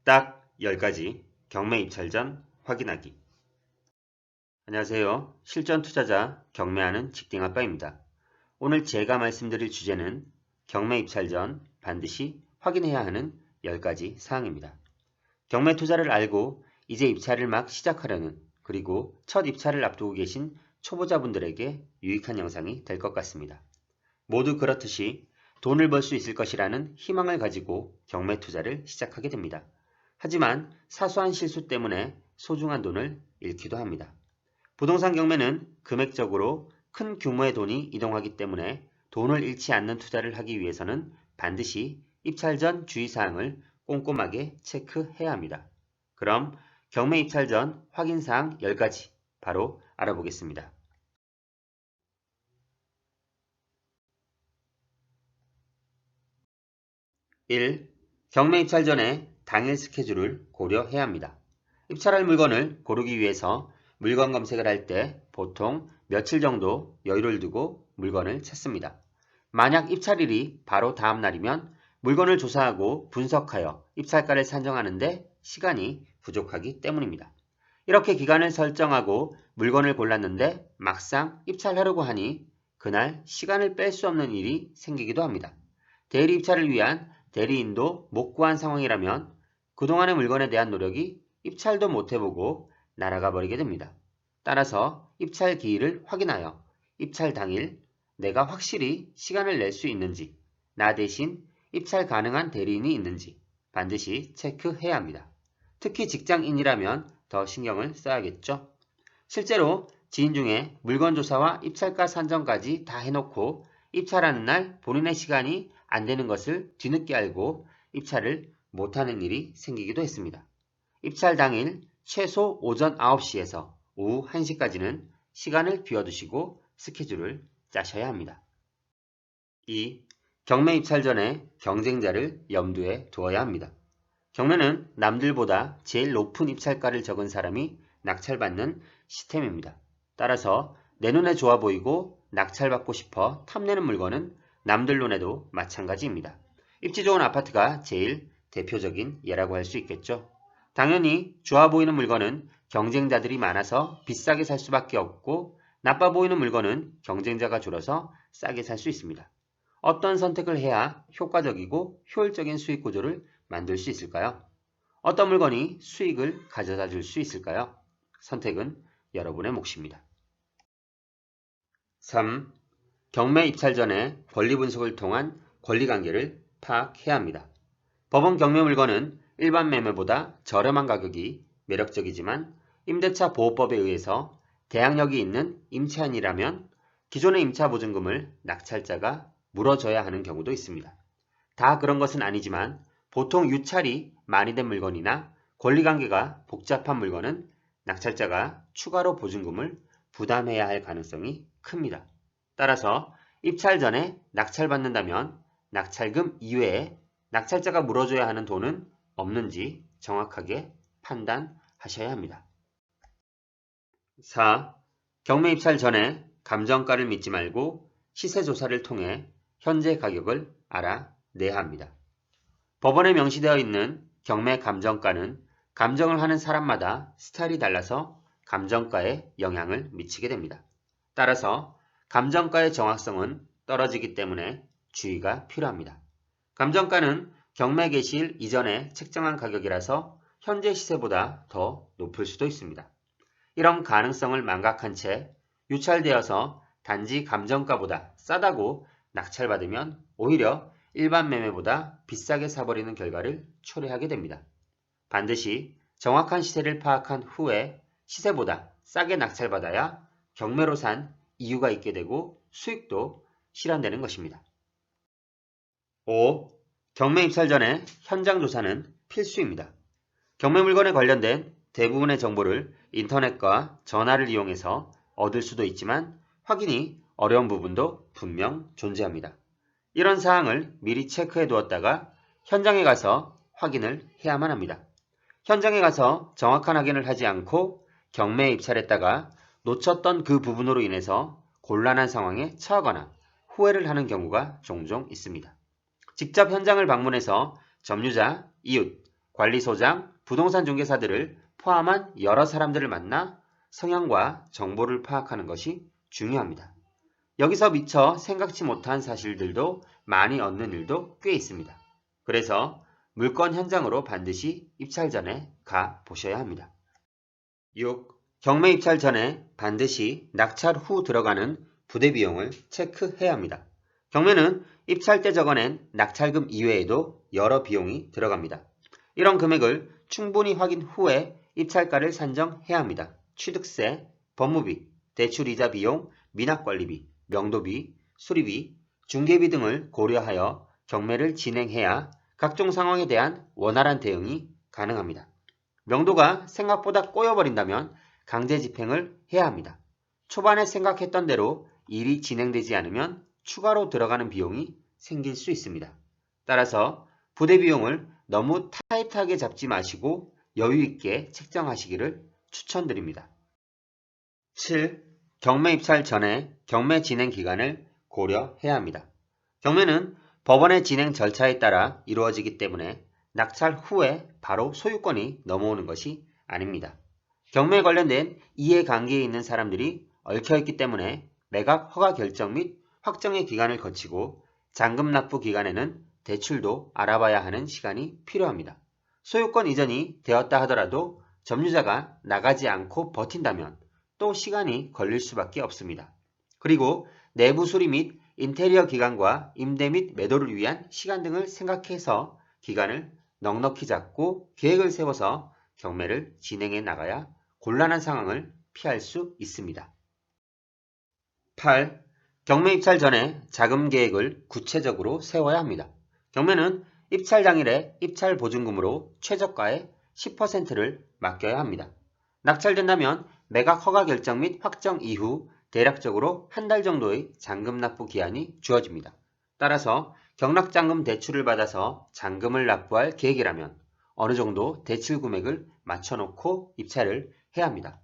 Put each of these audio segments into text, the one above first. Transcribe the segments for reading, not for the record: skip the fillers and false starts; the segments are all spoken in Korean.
딱 10가지 경매 입찰 전 확인하기. 안녕하세요. 실전 투자자 경매하는 직딩아빠입니다. 오늘 제가 말씀드릴 주제는 경매 입찰 전 반드시 확인해야 하는 10가지 사항입니다. 경매 투자를 알고 이제 입찰을 막 시작하려는 그리고 첫 입찰을 앞두고 계신 초보자분들에게 유익한 영상이 될 것 같습니다. 모두 그렇듯이 돈을 벌 수 있을 것이라는 희망을 가지고 경매 투자를 시작하게 됩니다. 하지만 사소한 실수 때문에 소중한 돈을 잃기도 합니다. 부동산 경매는 금액적으로 큰 규모의 돈이 이동하기 때문에 돈을 잃지 않는 투자를 하기 위해서는 반드시 입찰 전 주의사항을 꼼꼼하게 체크해야 합니다. 그럼 경매 입찰 전 확인사항 10가지 바로 알아보겠습니다. 1. 경매 입찰 전에 당일 스케줄을 고려해야 합니다. 입찰할 물건을 고르기 위해서 물건 검색을 할 때 보통 며칠 정도 여유를 두고 물건을 찾습니다. 만약 입찰일이 바로 다음 날이면 물건을 조사하고 분석하여 입찰가를 산정하는데 시간이 부족하기 때문입니다. 이렇게 기간을 설정하고 물건을 골랐는데 막상 입찰하려고 하니 그날 시간을 뺄 수 없는 일이 생기기도 합니다. 대리 입찰을 위한 대리인도 못 구한 상황이라면 그동안의 물건에 대한 노력이 입찰도 못 해보고 날아가 버리게 됩니다. 따라서 입찰 기일을 확인하여 입찰 당일 내가 확실히 시간을 낼 수 있는지, 나 대신 입찰 가능한 대리인이 있는지 반드시 체크해야 합니다. 특히 직장인이라면 더 신경을 써야겠죠. 실제로 지인 중에 물건 조사와 입찰가 산정까지 다 해놓고 입찰하는 날 본인의 시간이 안 되는 것을 뒤늦게 알고 입찰을 못하는 일이 생기기도 했습니다. 입찰 당일 최소 오전 9시에서 오후 1시까지는 시간을 비워두시고 스케줄을 짜셔야 합니다. 2. 경매 입찰 전에 경쟁자를 염두에 두어야 합니다. 경매는 남들보다 제일 높은 입찰가를 적은 사람이 낙찰받는 시스템입니다. 따라서 내 눈에 좋아 보이고 낙찰받고 싶어 탐내는 물건은 남들 눈에도 마찬가지입니다. 입지 좋은 아파트가 제일 대표적인 예라고 할 수 있겠죠. 당연히 좋아 보이는 물건은 경쟁자들이 많아서 비싸게 살 수밖에 없고 나빠 보이는 물건은 경쟁자가 줄어서 싸게 살 수 있습니다. 어떤 선택을 해야 효과적이고 효율적인 수익 구조를 만들 수 있을까요? 어떤 물건이 수익을 가져다 줄 수 있을까요? 선택은 여러분의 몫입니다. 3. 경매 입찰 전에 권리 분석을 통한 권리관계를 파악해야 합니다. 법원 경매 물건은 일반 매매보다 저렴한 가격이 매력적이지만 임대차 보호법에 의해서 대항력이 있는 임차인이라면 기존의 임차 보증금을 낙찰자가 물어줘야 하는 경우도 있습니다. 다 그런 것은 아니지만 보통 유찰이 많이 된 물건이나 권리관계가 복잡한 물건은 낙찰자가 추가로 보증금을 부담해야 할 가능성이 큽니다. 따라서 입찰 전에 낙찰받는다면 낙찰금 이외에 낙찰자가 물어줘야 하는 돈은 없는지 정확하게 판단하셔야 합니다. 4. 경매 입찰 전에 감정가를 믿지 말고 시세 조사를 통해 현재 가격을 알아내야 합니다. 법원에 명시되어 있는 경매 감정가는 감정을 하는 사람마다 스타일이 달라서 감정가에 영향을 미치게 됩니다. 따라서 감정가의 정확성은 떨어지기 때문에 주의가 필요합니다. 감정가는 경매 개시일 이전에 책정한 가격이라서 현재 시세보다 더 높을 수도 있습니다. 이런 가능성을 망각한 채 유찰되어서 단지 감정가보다 싸다고 낙찰받으면 오히려 일반 매매보다 비싸게 사버리는 결과를 초래하게 됩니다. 반드시 정확한 시세를 파악한 후에 시세보다 싸게 낙찰받아야 경매로 산 이유가 있게 되고 수익도 실현되는 것입니다. 5. 경매 입찰 전에 현장 조사는 필수입니다. 경매 물건에 관련된 대부분의 정보를 인터넷과 전화를 이용해서 얻을 수도 있지만 확인이 어려운 부분도 분명 존재합니다. 이런 사항을 미리 체크해 두었다가 현장에 가서 확인을 해야만 합니다. 현장에 가서 정확한 확인을 하지 않고 경매에 입찰했다가 놓쳤던 그 부분으로 인해서 곤란한 상황에 처하거나 후회를 하는 경우가 종종 있습니다. 직접 현장을 방문해서 점유자, 이웃, 관리소장, 부동산 중개사들을 포함한 여러 사람들을 만나 성향과 정보를 파악하는 것이 중요합니다. 여기서 미처 생각지 못한 사실들도 많이 얻는 일도 꽤 있습니다. 그래서 물건 현장으로 반드시 입찰 전에 가 보셔야 합니다. 6. 경매 입찰 전에 반드시 낙찰 후 들어가는 부대 비용을 체크해야 합니다. 경매는 입찰 때 적어낸 낙찰금 이외에도 여러 비용이 들어갑니다. 이런 금액을 충분히 확인 후에 입찰가를 산정해야 합니다. 취득세, 법무비, 대출이자 비용, 미납관리비, 명도비, 수리비, 중개비 등을 고려하여 경매를 진행해야 각종 상황에 대한 원활한 대응이 가능합니다. 명도가 생각보다 꼬여버린다면 강제 집행을 해야 합니다. 초반에 생각했던 대로 일이 진행되지 않으면 추가로 들어가는 비용이 생길 수 있습니다. 따라서 부대 비용을 너무 타이트하게 잡지 마시고 여유 있게 책정하시기를 추천드립니다. 7. 경매 입찰 전에 경매 진행 기간을 고려해야 합니다. 경매는 법원의 진행 절차에 따라 이루어지기 때문에 낙찰 후에 바로 소유권이 넘어오는 것이 아닙니다. 경매에 관련된 이해관계에 있는 사람들이 얽혀있기 때문에 매각 허가 결정 및 확정의 기간을 거치고 잔금 납부 기간에는 대출도 알아봐야 하는 시간이 필요합니다. 소유권 이전이 되었다 하더라도 점유자가 나가지 않고 버틴다면 또 시간이 걸릴 수밖에 없습니다. 그리고 내부 수리 및 인테리어 기간과 임대 및 매도를 위한 시간 등을 생각해서 기간을 넉넉히 잡고 계획을 세워서 경매를 진행해 나가야 곤란한 상황을 피할 수 있습니다. 8. 경매 입찰 전에 자금 계획을 구체적으로 세워야 합니다. 경매는 입찰 당일에 입찰 보증금으로 최저가의 10%를 맡겨야 합니다. 낙찰된다면 매각 허가 결정 및 확정 이후 대략적으로 한 달 정도의 잔금 납부 기한이 주어집니다. 따라서 경락잔금 대출을 받아서 잔금을 납부할 계획이라면 어느 정도 대출 금액을 맞춰놓고 입찰을 해야 합니다.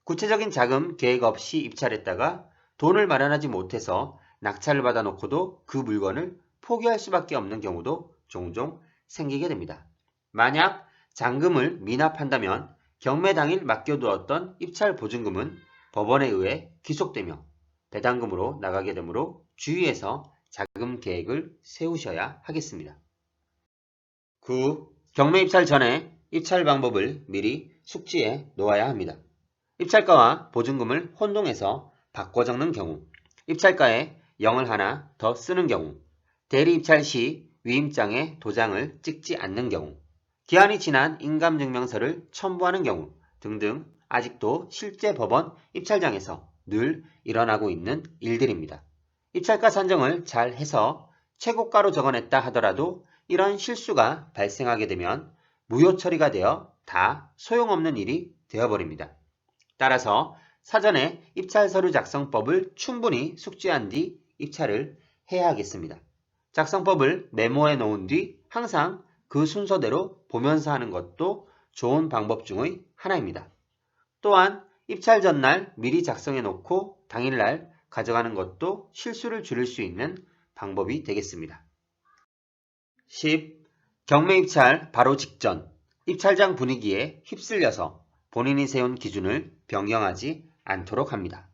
구체적인 자금 계획 없이 입찰했다가 돈을 마련하지 못해서 낙찰을 받아놓고도 그 물건을 포기할 수밖에 없는 경우도 종종 생기게 됩니다. 만약 잔금을 미납한다면 경매 당일 맡겨두었던 입찰 보증금은 법원에 의해 기속되며 배당금으로 나가게 되므로 주의해서 자금 계획을 세우셔야 하겠습니다. 9. 경매 입찰 전에 입찰 방법을 미리 숙지해 놓아야 합니다. 입찰가와 보증금을 혼동해서 바꿔 적는 경우, 입찰가에 0을 하나 더 쓰는 경우, 대리 입찰 시 위임장에 도장을 찍지 않는 경우, 기한이 지난 인감증명서를 첨부하는 경우 등등 아직도 실제 법원 입찰장에서 늘 일어나고 있는 일들입니다. 입찰가 산정을 잘 해서 최고가로 적어냈다 하더라도 이런 실수가 발생하게 되면 무효 처리가 되어 다 소용없는 일이 되어버립니다. 따라서 사전에 입찰 서류 작성법을 충분히 숙지한 뒤 입찰을 해야 하겠습니다. 작성법을 메모해 놓은 뒤 항상 그 순서대로 보면서 하는 것도 좋은 방법 중의 하나입니다. 또한 입찰 전날 미리 작성해 놓고 당일날 가져가는 것도 실수를 줄일 수 있는 방법이 되겠습니다. 10. 경매 입찰 바로 직전 입찰장 분위기에 휩쓸려서 본인이 세운 기준을 변경하지 않도록 합니다.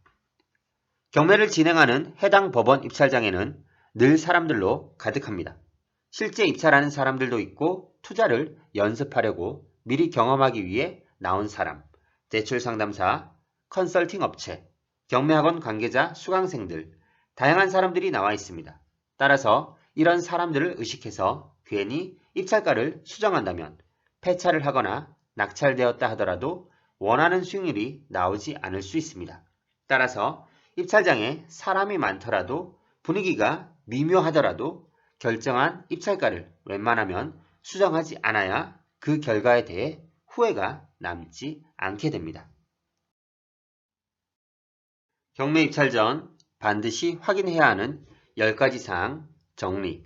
경매를 진행하는 해당 법원 입찰장에는 늘 사람들로 가득합니다. 실제 입찰하는 사람들도 있고 투자를 연습하려고 미리 경험하기 위해 나온 사람, 대출 상담사, 컨설팅 업체, 경매학원 관계자, 수강생들, 다양한 사람들이 나와 있습니다. 따라서 이런 사람들을 의식해서 괜히 입찰가를 수정한다면 폐차를 하거나 낙찰되었다 하더라도 원하는 수익률이 나오지 않을 수 있습니다. 따라서 입찰장에 사람이 많더라도 분위기가 미묘하더라도 결정한 입찰가를 웬만하면 수정하지 않아야 그 결과에 대해 후회가 남지 않게 됩니다. 경매 입찰 전 반드시 확인해야 하는 10가지 사항 정리.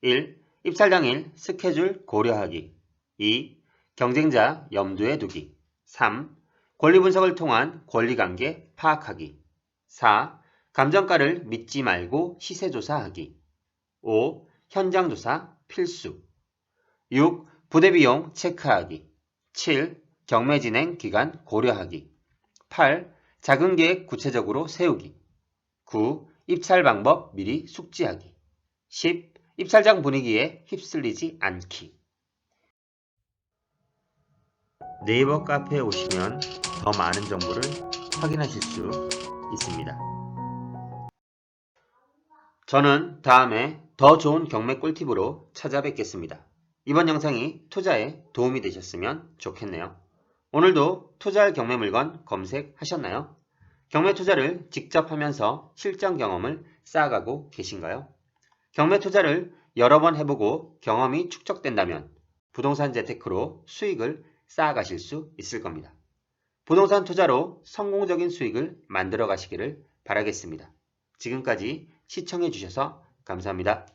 1. 입찰 당일 스케줄 고려하기. 2. 경쟁자 염두에 두기. 3. 권리 분석을 통한 권리관계 파악하기. 4. 감정가를 믿지 말고 시세조사하기. 5. 현장조사 필수. 6. 부대 비용 체크하기. 7. 경매 진행 기간 고려하기. 8. 작은 계획 구체적으로 세우기. 9. 입찰 방법 미리 숙지하기. 10. 입찰장 분위기에 휩쓸리지 않기. 네이버 카페에 오시면 더 많은 정보를 확인하실 수 있습니다. 저는 다음에 더 좋은 경매 꿀팁으로 찾아뵙겠습니다. 이번 영상이 투자에 도움이 되셨으면 좋겠네요. 오늘도 투자할 경매 물건 검색하셨나요? 경매 투자를 직접 하면서 실전 경험을 쌓아가고 계신가요? 경매 투자를 여러 번 해보고 경험이 축적된다면 부동산 재테크로 수익을 쌓아가실 수 있을 겁니다. 부동산 투자로 성공적인 수익을 만들어 가시기를 바라겠습니다. 지금까지 시청해 주셔서 감사합니다.